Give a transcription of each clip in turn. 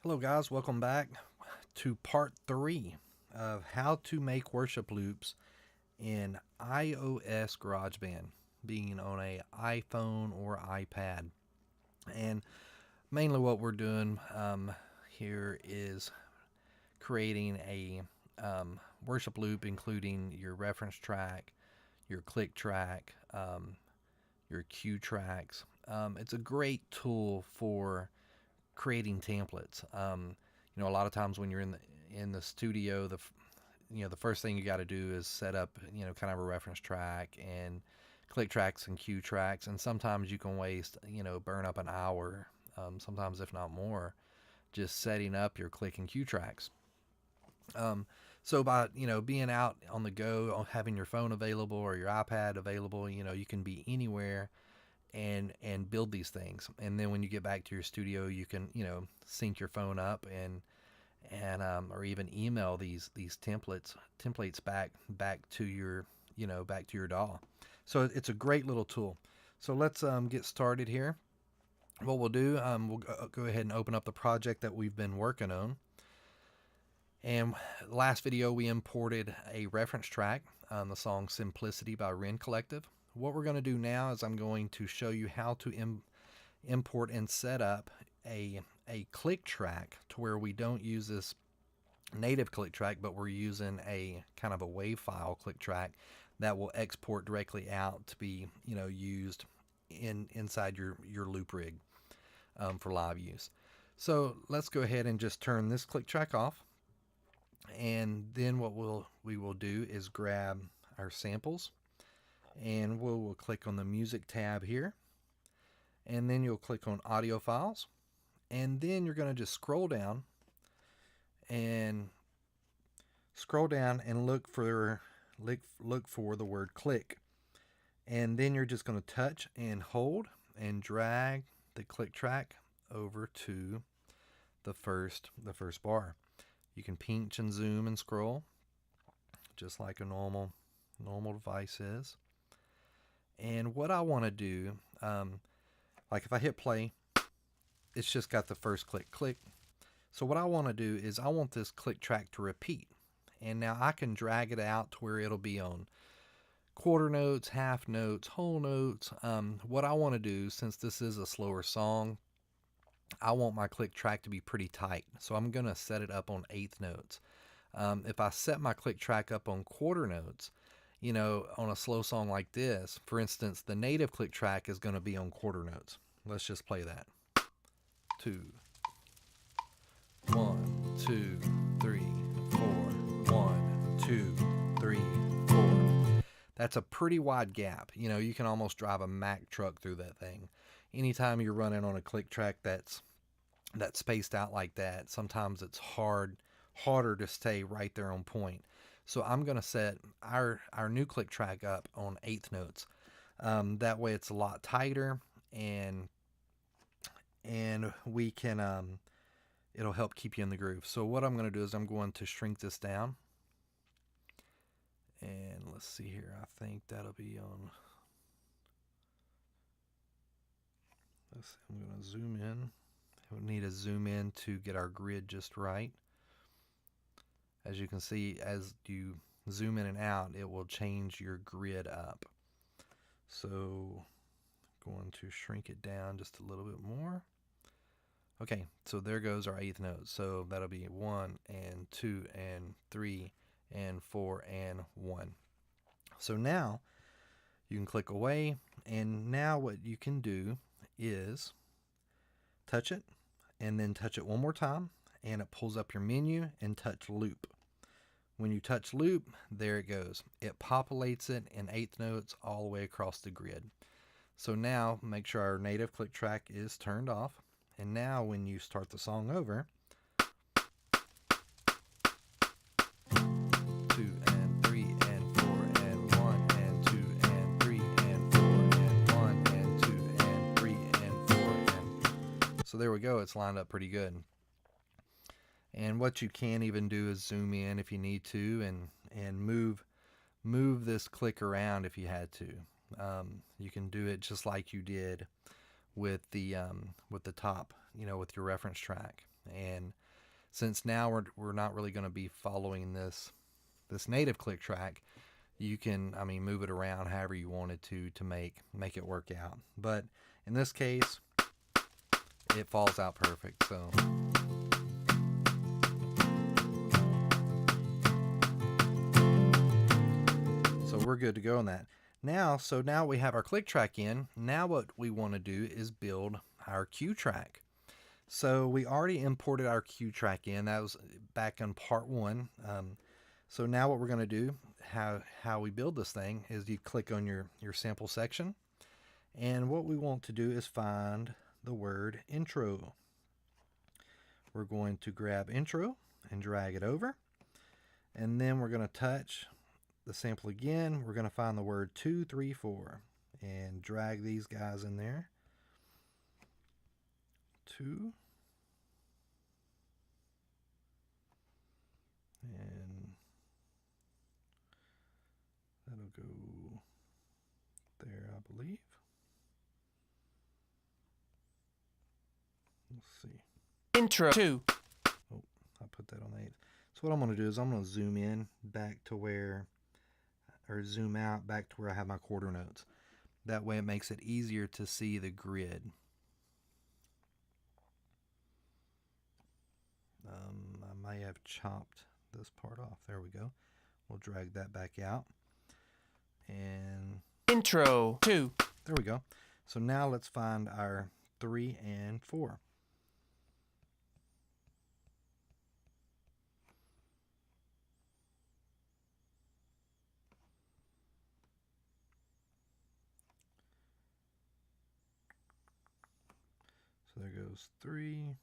Hello guys, welcome back to part 3 of how to make worship loops in iOS Garageband, being on a iPhone or iPad. And mainly what we're doing here is creating a worship loop including your reference track, your click track, your cue tracks. It's a great tool for creating templates. A lot of times when you're in the studio, the first thing you got to do is set up kind of a reference track and click tracks and cue tracks, and sometimes you can waste burn up an hour, sometimes if not more, just setting up your click and cue tracks. So by being out on the go, having your phone available or your iPad available, you can be anywhere and build these things. And then when you get back to your studio, you can sync your phone up and or even email these templates back to your back to your DAW. So it's a great little tool. So let's get started here. What we'll do, we'll go ahead and open up the project that we've been working on. And last video we imported a reference track, the song Simplicity by Rend Collective. What we're going to do now is I'm going to show you how to import and set up a click track to where we don't use this native click track, but we're using a kind of a WAV file click track that will export directly out to be used inside your loop rig for live use. So let's go ahead and just turn this click track off, and then what we will do is grab our samples, and we'll click on the music tab here, and then you'll click on audio files, and then you're going to just scroll down and look for the word click, and then you're just going to touch and hold and drag the click track over to the first bar. You can pinch and zoom and scroll just like a normal device is. And what I want to do, like if I hit play, it's just got the first click. So what I want to do is I want this click track to repeat. And now I can drag it out to where it'll be on quarter notes, half notes, whole notes. What I want to do, since this is a slower song, I want my click track to be pretty tight. So I'm going to set it up on eighth notes. If I set my click track up on quarter notes, on a slow song like this, for instance, the native click track is going to be on quarter notes. Let's just play that. 2, 1, 2, 3, 4, 1, 2, 3, 4. That's a pretty wide gap. You can almost drive a Mack truck through that thing. Anytime you're running on a click track that's spaced out like that, sometimes it's harder to stay right there on point. So I'm going to set our new click track up on eighth notes. That way it's a lot tighter, and we can it'll help keep you in the groove. So what I'm going to do is I'm going to shrink this down, and let's see here. I think that'll be on. I'm going to zoom in. We need to zoom in to get our grid just right. As you can see, as you zoom in and out, it will change your grid up. So going to shrink it down just a little bit more. Okay, so there goes our eighth note. So that'll be 1 and 2 and 3 and 4 and 1. So now you can click away, and now what you can do is touch it and then touch it one more time, and it pulls up your menu, and touch loop. When you touch loop, there it goes. It populates it in eighth notes all the way across the grid. So now make sure our native click track is turned off, and now when you start the song over, 2 and 3 and 4 and 1 and 2 and 3 and 4 and 1 and 2 and 3 and 4 and... So there we go. It's lined up pretty good. And what you can even do is zoom in if you need to, and move this click around if you had to. You can do it just like you did with the top, with your reference track. And since now we're not really going to be following this native click track, you can, I mean, move it around however you wanted to make it work out. But in this case, it falls out perfect. So we're good to go on that. Now we have our click track in. Now what we want to do is build our cue track. So we already imported our cue track in. That was back on part 1. So now what we're going to do, how we build this thing, is you click on your sample section. And what we want to do is find the word intro. We're going to grab intro and drag it over. And then we're going to touch the sample again. We're going to find the word 2, 3, 4 and drag these guys in there. 2 and that'll go there, I believe. Let's see. Intro 2. Oh, I put that on the 8th. So what I'm going to do is I'm going to zoom in back to where, or zoom out back to where I have my quarter notes. That way it makes it easier to see the grid. I may have chopped this part off. There we go. We'll drag that back out. And Intro 2. There we go. So now let's find our 3 and 4. So there goes 3.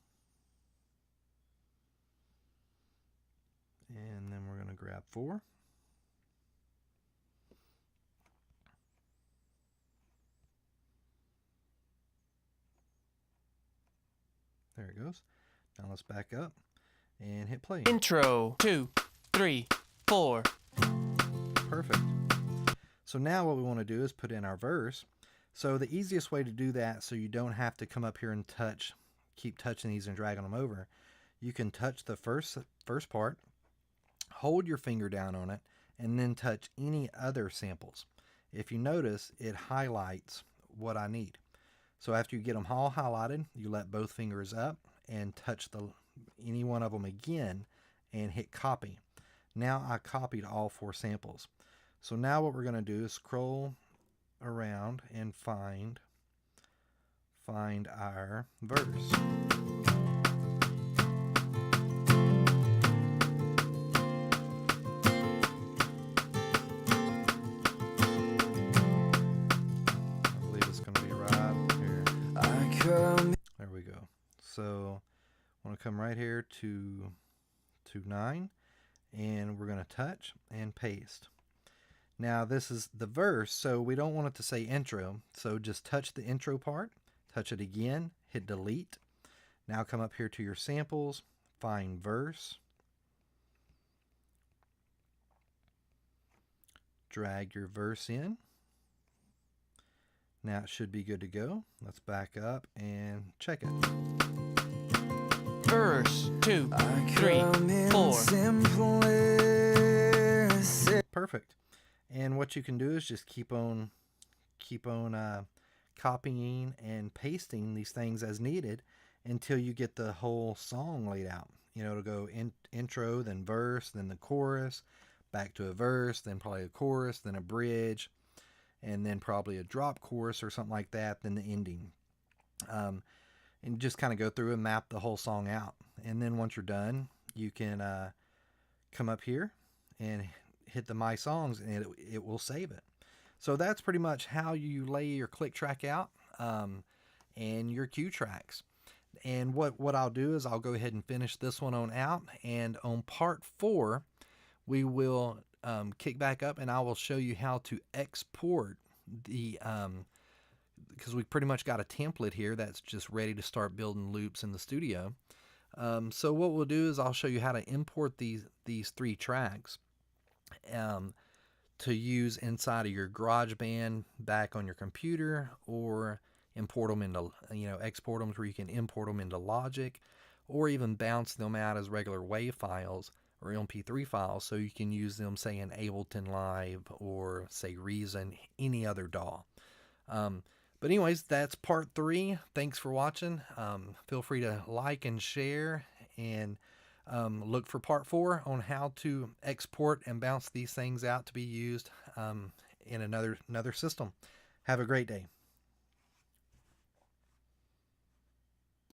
And then we're going to grab 4. There it goes. Now let's back up and hit play. Intro 2, 3, 4. Perfect. So now what we want to do is put in our verse. So the easiest way to do that, so you don't have to come up here and keep touching these and dragging them over, you can touch the first part, hold your finger down on it, and then touch any other samples. If you notice, it highlights what I need. So after you get them all highlighted, you let both fingers up and touch any one of them again and hit copy. Now I copied all 4 samples. So now what we're going to do is scroll around and find our verse. There we go. So I want to come right here to 9, and we're going to touch and paste. Now this is the verse, so we don't want it to say intro, so just touch the intro part, touch it again, hit delete. Now come up here to your samples, find verse, drag your verse in. Now it should be good to go. Let's back up and check it. Verse 2, 3, 4. Perfect. And what you can do is just keep on copying and pasting these things as needed until you get the whole song laid out. You know, to go intro, then verse, then the chorus, back to a verse, then probably a chorus, then a bridge, and then probably a drop chorus or something like that, then the ending. And just kind of go through and map the whole song out. And then once you're done, you can come up here and hit the My Songs, and it will save it. So that's pretty much how you lay your click track out and your cue tracks. And what I'll do is I'll go ahead and finish this one on out, and on part 4 we will kick back up and I will show you how to export the because we pretty much got a template here that's just ready to start building loops in the studio. So what we'll do is I'll show you how to import these 3 tracks to use inside of your GarageBand back on your computer, or import them into, export them where you can import them into Logic, or even bounce them out as regular WAV files or MP3 files so you can use them, say, in Ableton Live or, say, Reason, any other DAW. But anyways, that's part 3. Thanks for watching. Feel free to like and share, and look for part 4 on how to export and bounce these things out to be used in another system. Have a great day.